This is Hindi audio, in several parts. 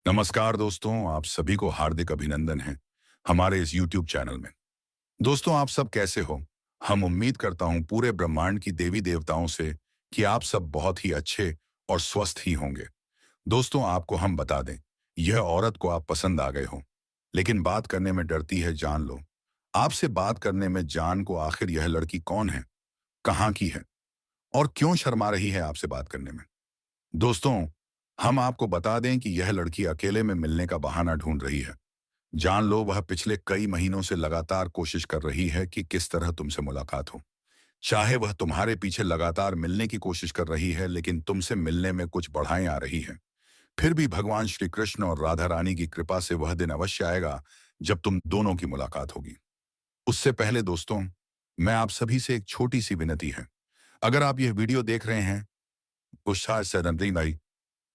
नमस्कार दोस्तों, आप सभी को हार्दिक अभिनंदन है हमारे इस YouTube चैनल में। दोस्तों, आप सब कैसे हो? हम उम्मीद करता हूं पूरे ब्रह्मांड की देवी देवताओं से कि आप सब बहुत ही अच्छे और स्वस्थ ही होंगे। दोस्तों, आपको हम बता दें, यह औरत को आप पसंद आ गए हो, लेकिन बात करने में डरती है, जान लो। आपसे बात करने में जान को आखिर यह लड़की कौन है, कहाँ की है और क्यों शर्मा रही है आपसे बात करने में। दोस्तों, हम आपको बता दें कि यह लड़की अकेले में मिलने का बहाना ढूंढ रही है। जान लो, वह पिछले कई महीनों से लगातार कोशिश कर रही है कि किस तरह तुमसे मुलाकात हो। चाहे वह तुम्हारे पीछे लगातार मिलने की कोशिश कर रही है, लेकिन तुमसे मिलने में कुछ बढ़ाएं आ रही है। फिर भी भगवान श्री कृष्ण और राधा रानी की कृपा से वह दिन अवश्य आएगा जब तुम दोनों की मुलाकात होगी। उससे पहले दोस्तों, मैं आप सभी से एक छोटी सी विनती है। अगर आप यह वीडियो देख रहे हैं, उत्साह से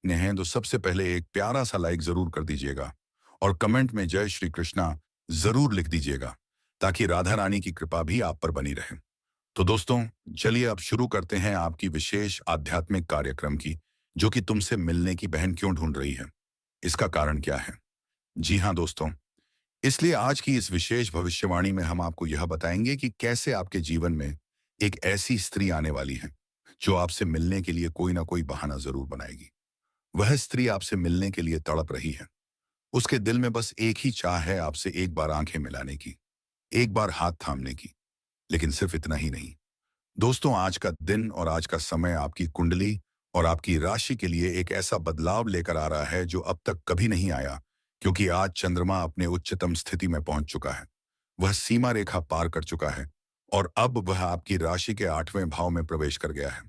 ने हैं तो सबसे पहले एक प्यारा सा लाइक जरूर कर दीजिएगा और कमेंट में जय श्री कृष्णा जरूर लिख दीजिएगा, ताकि राधा रानी की कृपा भी आप पर बनी रहे। तो दोस्तों, चलिए अब शुरू करते हैं आपकी विशेष आध्यात्मिक कार्यक्रम की, जो कि तुमसे मिलने की बहन क्यों ढूंढ रही है, इसका कारण क्या है। जी हाँ दोस्तों, इसलिए आज की इस विशेष भविष्यवाणी में हम आपको यह बताएंगे कि कैसे आपके जीवन में एक ऐसी स्त्री आने वाली है जो आपसे मिलने के लिए कोई ना कोई बहाना जरूर बनाएगी। वह स्त्री आपसे मिलने के लिए तड़प रही है। उसके दिल में बस एक ही चाह है, आपसे एक बार आंखें मिलाने की, एक बार हाथ थामने की। लेकिन सिर्फ इतना ही नहीं दोस्तों, आज का दिन और आज का समय आपकी कुंडली और आपकी राशि के लिए एक ऐसा बदलाव लेकर आ रहा है जो अब तक कभी नहीं आया, क्योंकि आज चंद्रमा अपने उच्चतम स्थिति में पहुंच चुका है। वह सीमा रेखा पार कर चुका है और अब वह आपकी राशि के 8वें भाव में प्रवेश कर गया है।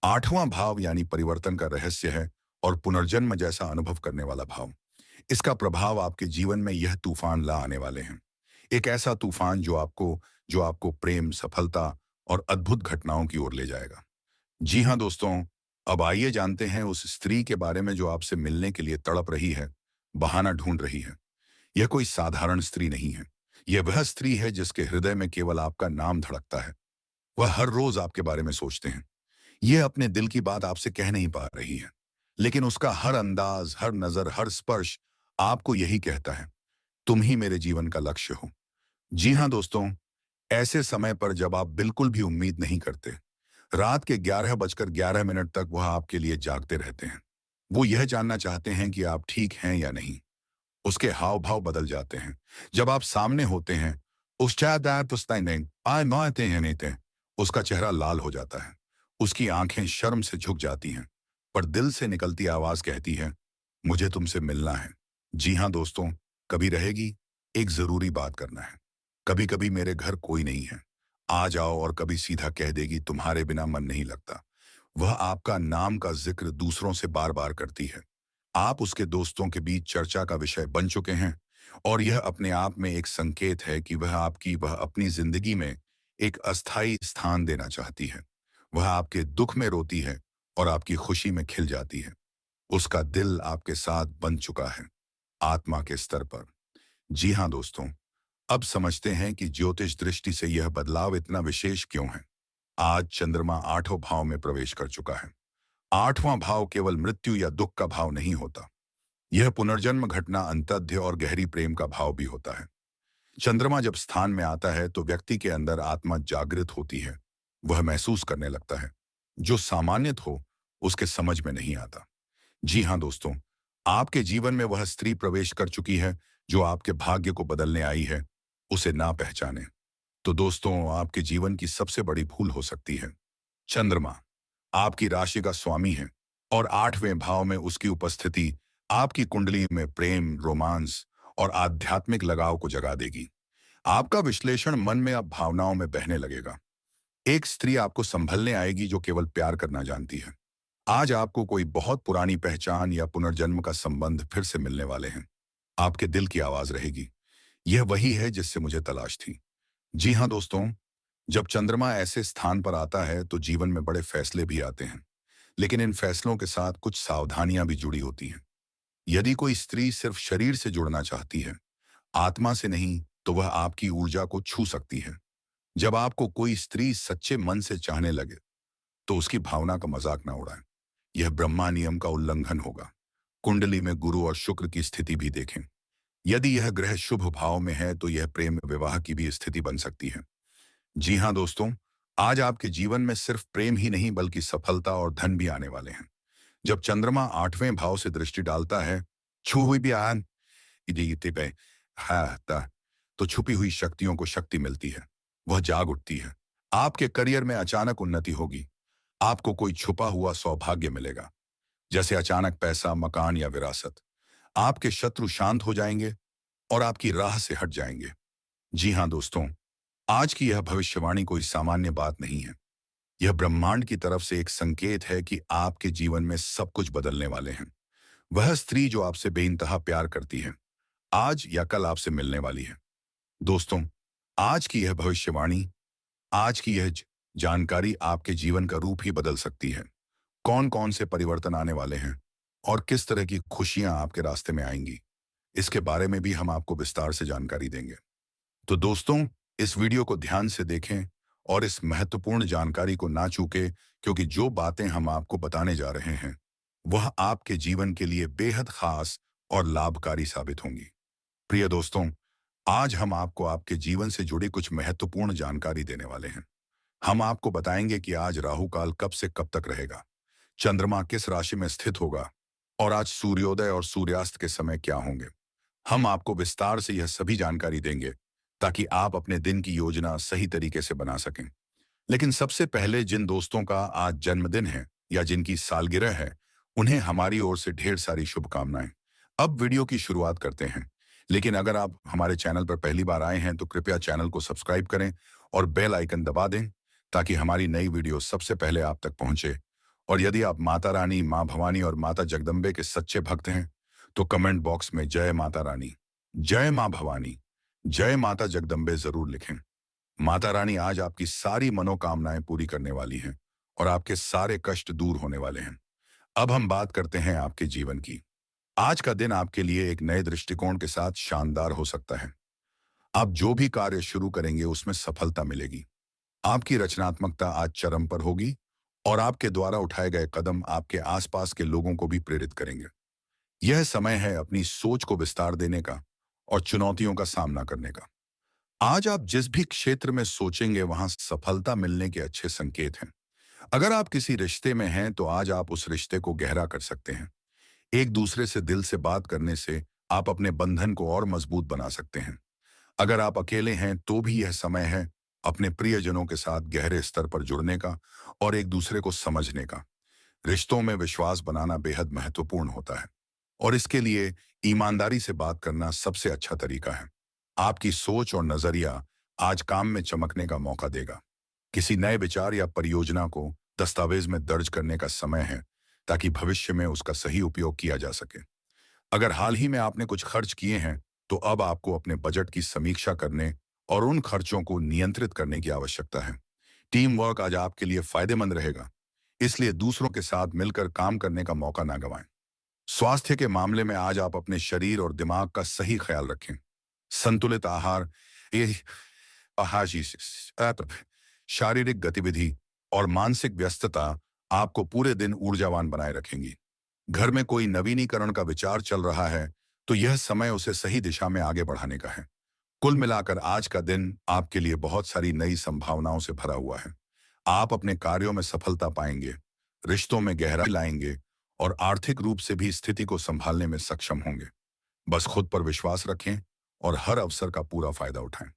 8वां भाव यानी परिवर्तन का रहस्य है और पुनर्जन्म जैसा अनुभव करने वाला भाव। इसका प्रभाव आपके जीवन में यह तूफान ला आने वाले हैं। एक ऐसा तूफान जो आपको प्रेम, सफलता और अद्भुत घटनाओं की ओर ले जाएगा। जी हाँ दोस्तों, अब आइए जानते हैं उस स्त्री के बारे में जो आपसे मिलने के लिए तड़प रही है, बहाना ढूंढ रही है। यह कोई साधारण स्त्री नहीं है। यह वह स्त्री है जिसके हृदय में केवल आपका नाम धड़कता है। वह हर रोज आपके बारे में सोचते हैं। यह अपने दिल की बात आपसे कह नहीं पा रही है, लेकिन उसका हर अंदाज, हर नजर, हर स्पर्श आपको यही कहता है, तुम ही मेरे जीवन का लक्ष्य हो। जी हाँ दोस्तों, ऐसे समय पर जब आप बिल्कुल भी उम्मीद नहीं करते, रात के 11:11 तक वह आपके लिए जागते रहते हैं। वो यह जानना चाहते हैं कि आप ठीक हैं या नहीं। उसके हाव भाव बदल जाते हैं जब आप सामने होते हैं। उसका चेहरा लाल हो जाता है, उसकी आंखें शर्म से झुक जाती हैं, पर दिल से निकलती आवाज कहती है, मुझे तुमसे मिलना है। जी हाँ दोस्तों, कभी रहेगी, एक जरूरी बात करना है। कभी कभी मेरे घर कोई नहीं है, आ जाओ, और कभी सीधा कह देगी, तुम्हारे बिना मन नहीं लगता। वह आपका नाम का जिक्र दूसरों से बार बार करती है। आप उसके दोस्तों के बीच चर्चा का विषय बन चुके हैं, और यह अपने आप में एक संकेत है कि वह अपनी जिंदगी में एक अस्थायी स्थान देना चाहती है। वह आपके दुख में रोती है और आपकी खुशी में खिल जाती है। उसका दिल आपके साथ बन चुका है, आत्मा के स्तर पर। जी हाँ दोस्तों, अब समझते हैं कि ज्योतिष दृष्टि से यह बदलाव इतना विशेष क्यों है। आज चंद्रमा 8वें भाव में प्रवेश कर चुका है। 8वां भाव केवल मृत्यु या दुख का भाव नहीं होता। यह पुनर्जन्म, घटना, अंतध्य और गहरी प्रेम का भाव भी होता है। चंद्रमा जब स्थान में आता है तो व्यक्ति के अंदर आत्मा जागृत होती है। वह महसूस करने लगता है जो सामान्य हो उसके समझ में नहीं आता। जी हाँ दोस्तों, आपके जीवन में वह स्त्री प्रवेश कर चुकी है जो आपके भाग्य को बदलने आई है। उसे ना पहचाने तो दोस्तों, आपके जीवन की सबसे बड़ी भूल हो सकती है। चंद्रमा आपकी राशि का स्वामी है और 8वें भाव में उसकी उपस्थिति आपकी कुंडली में प्रेम, रोमांस और आध्यात्मिक लगाव को जगा देगी। आपका विश्लेषण मन में अब भावनाओं में बहने लगेगा। एक स्त्री आपको संभलने आएगी जो केवल प्यार करना जानती है। आज आपको कोई बहुत पुरानी पहचान या पुनर्जन्म का संबंध फिर से मिलने वाले हैं। आपके दिल की आवाज रहेगी, यह वही है जिससे मुझे तलाश थी। जी हाँ दोस्तों, जब चंद्रमा ऐसे स्थान पर आता है तो जीवन में बड़े फैसले भी आते हैं, लेकिन इन फैसलों के साथ कुछ सावधानियां भी जुड़ी होती हैं। यदि कोई स्त्री सिर्फ शरीर से जुड़ना चाहती है, आत्मा से नहीं, तो वह आपकी ऊर्जा को छू सकती है। जब आपको कोई स्त्री सच्चे मन से चाहने लगे तो उसकी भावना का मजाक ना उड़ाएं। यह ब्रह्मा नियम का उल्लंघन होगा। कुंडली में गुरु और शुक्र की स्थिति भी देखें। यदि यह ग्रह शुभ भाव में है तो यह प्रेम विवाह की भी स्थिति बन सकती है। जी हाँ दोस्तों, आज आपके जीवन में सिर्फ प्रेम ही नहीं बल्कि सफलता और धन भी आने वाले हैं। जब चंद्रमा 8वें भाव से दृष्टि डालता है, छू हुई भी आन इति पे हाँ, तो छुपी हुई शक्तियों को शक्ति मिलती है। वह जाग उठती है। आपके करियर में अचानक उन्नति होगी। आपको कोई छुपा हुआ सौभाग्य मिलेगा, जैसे अचानक पैसा, मकान या विरासत। आपके शत्रु शांत हो जाएंगे और आपकी राह से हट जाएंगे। जी हाँ दोस्तों, आज की यह भविष्यवाणी कोई सामान्य बात नहीं है। यह ब्रह्मांड की तरफ से एक संकेत है कि आपके जीवन में सब कुछ बदलने वाले हैं। वह स्त्री जो आपसे बेइंतहा प्यार करती है, आज या कल आपसे मिलने वाली है। दोस्तों, आज की यह भविष्यवाणी, आज की यह जानकारी आपके जीवन का रूप ही बदल सकती है। कौन कौन से परिवर्तन आने वाले हैं और किस तरह की खुशियां आपके रास्ते में आएंगी, इसके बारे में भी हम आपको विस्तार से जानकारी देंगे। तो दोस्तों, इस वीडियो को ध्यान से देखें और इस महत्वपूर्ण जानकारी को ना चूकें, क्योंकि जो बातें हम आपको बताने जा रहे हैं वह आपके जीवन के लिए बेहद खास और लाभकारी साबित होंगी। प्रिय दोस्तों, आज हम आपको आपके जीवन से जुड़ी कुछ महत्वपूर्ण जानकारी देने वाले हैं। हम आपको बताएंगे कि आज राहु काल कब से कब तक रहेगा, चंद्रमा किस राशि में स्थित होगा और आज सूर्योदय और सूर्यास्त के समय क्या होंगे। हम आपको विस्तार से यह सभी जानकारी देंगे ताकि आप अपने दिन की योजना सही तरीके से बना सकें। लेकिन सबसे पहले जिन दोस्तों का आज जन्मदिन है या जिनकी सालगिरह है, उन्हें हमारी ओर से ढेर सारी शुभकामनाएं। अब वीडियो की शुरुआत करते हैं। लेकिन अगर आप हमारे चैनल पर पहली बार आए हैं तो कृपया चैनल को सब्सक्राइब करें और बेल आइकन दबा दें ताकि हमारी नई वीडियो सबसे पहले आप तक पहुंचे। और यदि आप माता रानी, माँ भवानी और माता जगदम्बे के सच्चे भक्त हैं तो कमेंट बॉक्स में जय माता रानी, जय माँ भवानी, जय माता जगदम्बे जरूर लिखें। माता रानी आज आपकी सारी मनोकामनाएं पूरी करने वाली हैं और आपके सारे कष्ट दूर होने वाले हैं। अब हम बात करते हैं आपके जीवन की। आज का दिन आपके लिए एक नए दृष्टिकोण के साथ शानदार हो सकता है। आप जो भी कार्य शुरू करेंगे उसमें सफलता मिलेगी। आपकी रचनात्मकता आज चरम पर होगी और आपके द्वारा उठाए गए कदम आपके आसपास के लोगों को भी प्रेरित करेंगे। यह समय है अपनी सोच को विस्तार देने का और चुनौतियों का सामना करने का। आज आप जिस भी क्षेत्र में सोचेंगे वहां सफलता मिलने के अच्छे संकेत हैं। अगर आप किसी रिश्ते में हैं तो आज आप उस रिश्ते को गहरा कर सकते हैं। एक दूसरे से दिल से बात करने से आप अपने बंधन को और मजबूत बना सकते हैं। अगर आप अकेले हैं तो भी यह समय है अपने प्रियजनों के साथ गहरे स्तर पर जुड़ने का और एक दूसरे को समझने का। रिश्तों में विश्वास बनाना बेहद महत्वपूर्ण होता है और इसके लिए ईमानदारी से बात करना सबसे अच्छा तरीका है। आपकी सोच और नजरिया आज काम में चमकने का मौका देगा। किसी नए विचार या परियोजना को दस्तावेज में दर्ज करने का समय है ताकि भविष्य में उसका सही उपयोग किया जा सके। अगर हाल ही में आपने कुछ खर्च किए हैं तो अब आपको अपने बजट की समीक्षा करने और उन खर्चों को नियंत्रित करने की आवश्यकता है। टीम वर्क आज आपके लिए फायदेमंद रहेगा, इसलिए दूसरों के साथ मिलकर काम करने का मौका ना गंवाएं। स्वास्थ्य के मामले में आज आप अपने शरीर और दिमाग का सही ख्याल रखें। संतुलित आहार, ये आहार शारीरिक गतिविधि और मानसिक व्यस्तता आपको पूरे दिन ऊर्जावान बनाए रखेंगी। घर में कोई नवीनीकरण का विचार चल रहा है तो यह समय उसे सही दिशा में आगे बढ़ाने का है। कुल मिलाकर आज का दिन आपके लिए बहुत सारी नई संभावनाओं से भरा हुआ है। आप अपने कार्यों में सफलता पाएंगे, रिश्तों में गहराई लाएंगे और आर्थिक रूप से भी स्थिति को संभालने में सक्षम होंगे। बस खुद पर विश्वास रखें और हर अवसर का पूरा फायदा उठाएं।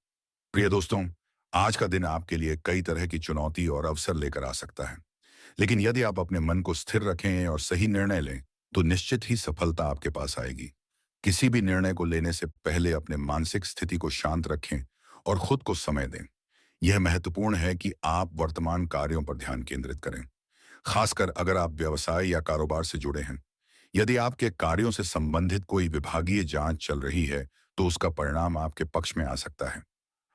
प्रिय दोस्तों, आज का दिन आपके लिए कई तरह की चुनौती और अवसर लेकर आ सकता है, लेकिन यदि आप अपने मन को स्थिर रखें और सही निर्णय लें तो निश्चित ही सफलता आपके पास आएगी। किसी भी निर्णय को लेने से पहले अपने मानसिक स्थिति को शांत रखें और खुद को समय दें। यह महत्वपूर्ण है कि आप वर्तमान कार्यों पर ध्यान केंद्रित करें, खासकर अगर आप व्यवसाय या कारोबार से जुड़े हैं। यदि आपके कार्यों से संबंधित कोई विभागीय जांच चल रही है तो उसका परिणाम आपके पक्ष में आ सकता है।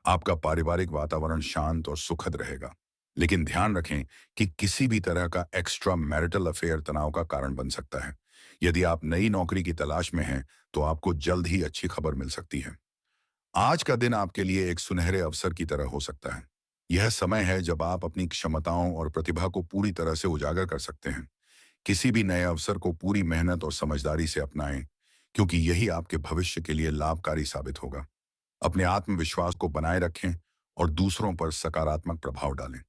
आपका पारिवारिक वातावरण शांत और सुखद रहेगा, लेकिन ध्यान रखें कि किसी भी तरह का एक्स्ट्रा मैरिटल अफेयर तनाव का कारण बन सकता है। यदि आप नई नौकरी की तलाश में हैं तो आपको जल्द ही अच्छी खबर मिल सकती है। आज का दिन आपके लिए एक सुनहरे अवसर की तरह हो सकता है। यह समय है जब आप अपनी क्षमताओं और प्रतिभा को पूरी तरह से उजागर कर सकते हैं। किसी भी नए अवसर को पूरी मेहनत और समझदारी से अपनाएं, क्योंकि यही आपके भविष्य के लिए लाभकारी साबित होगा। अपने आत्मविश्वास को बनाए रखें और दूसरों पर सकारात्मक प्रभाव डालें।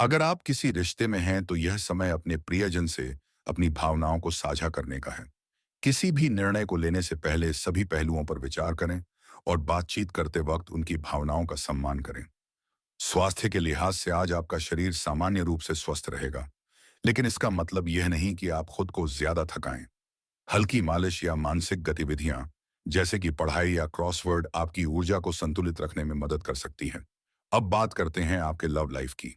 अगर आप किसी रिश्ते में हैं तो यह समय अपने प्रियजन से अपनी भावनाओं को साझा करने का है। किसी भी निर्णय को लेने से पहले सभी पहलुओं पर विचार करें और बातचीत करते वक्त उनकी भावनाओं का सम्मान करें। स्वास्थ्य के लिहाज से आज आपका शरीर सामान्य रूप से स्वस्थ रहेगा, लेकिन इसका मतलब यह नहीं कि आप खुद को ज्यादा थकाएं। हल्की मालिश या मानसिक गतिविधियां जैसे कि पढ़ाई या क्रॉसवर्ड आपकी ऊर्जा को संतुलित रखने में मदद कर सकती हैं। अब बात करते हैं आपके लव लाइफ की।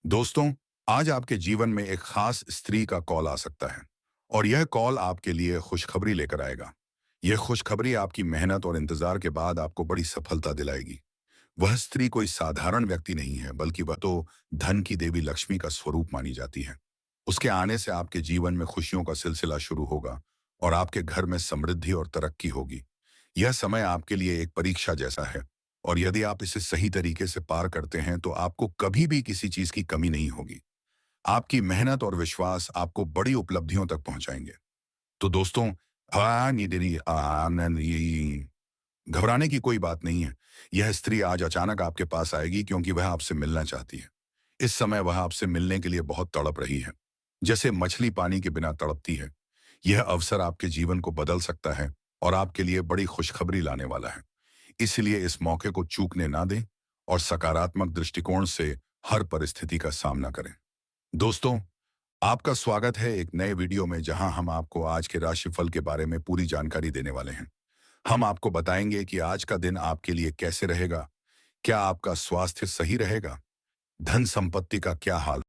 दोस्तों, आज आपके जीवन में एक खास स्त्री का कॉल आ सकता है और यह कॉल आपके लिए खुशखबरी लेकर आएगा। यह खुशखबरी आपकी मेहनत और इंतजार के बाद आपको बड़ी सफलता दिलाएगी। वह स्त्री कोई साधारण व्यक्ति नहीं है, बल्कि वह तो धन की देवी लक्ष्मी का स्वरूप मानी जाती है। उसके आने से आपके जीवन में खुशियों का सिलसिला शुरू होगा और आपके घर में समृद्धि और तरक्की होगी। यह समय आपके लिए एक परीक्षा जैसा है और यदि आप इसे सही तरीके से पार करते हैं तो आपको कभी भी किसी चीज की कमी नहीं होगी। आपकी मेहनत और विश्वास आपको बड़ी उपलब्धियों तक पहुंचाएंगे। तो दोस्तों, घबराने की कोई बात नहीं है। यह स्त्री आज अचानक आपके पास आएगी क्योंकि वह आपसे मिलना चाहती है। इस समय वह आपसे मिलने के लिए बहुत तड़प रही है, जैसे मछली पानी के बिना तड़पती है। यह अवसर आपके जीवन को बदल सकता है और आपके लिए बड़ी खुशखबरी लाने वाला है। इसलिए इस मौके को चूकने ना दें और सकारात्मक दृष्टिकोण से हर परिस्थिति का सामना करें। दोस्तों, आपका स्वागत है एक नए वीडियो में, जहां हम आपको आज के राशिफल के बारे में पूरी जानकारी देने वाले हैं। हम आपको बताएंगे कि आज का दिन आपके लिए कैसे रहेगा, क्या आपका स्वास्थ्य सही रहेगा, धन संपत्ति का क्या हाल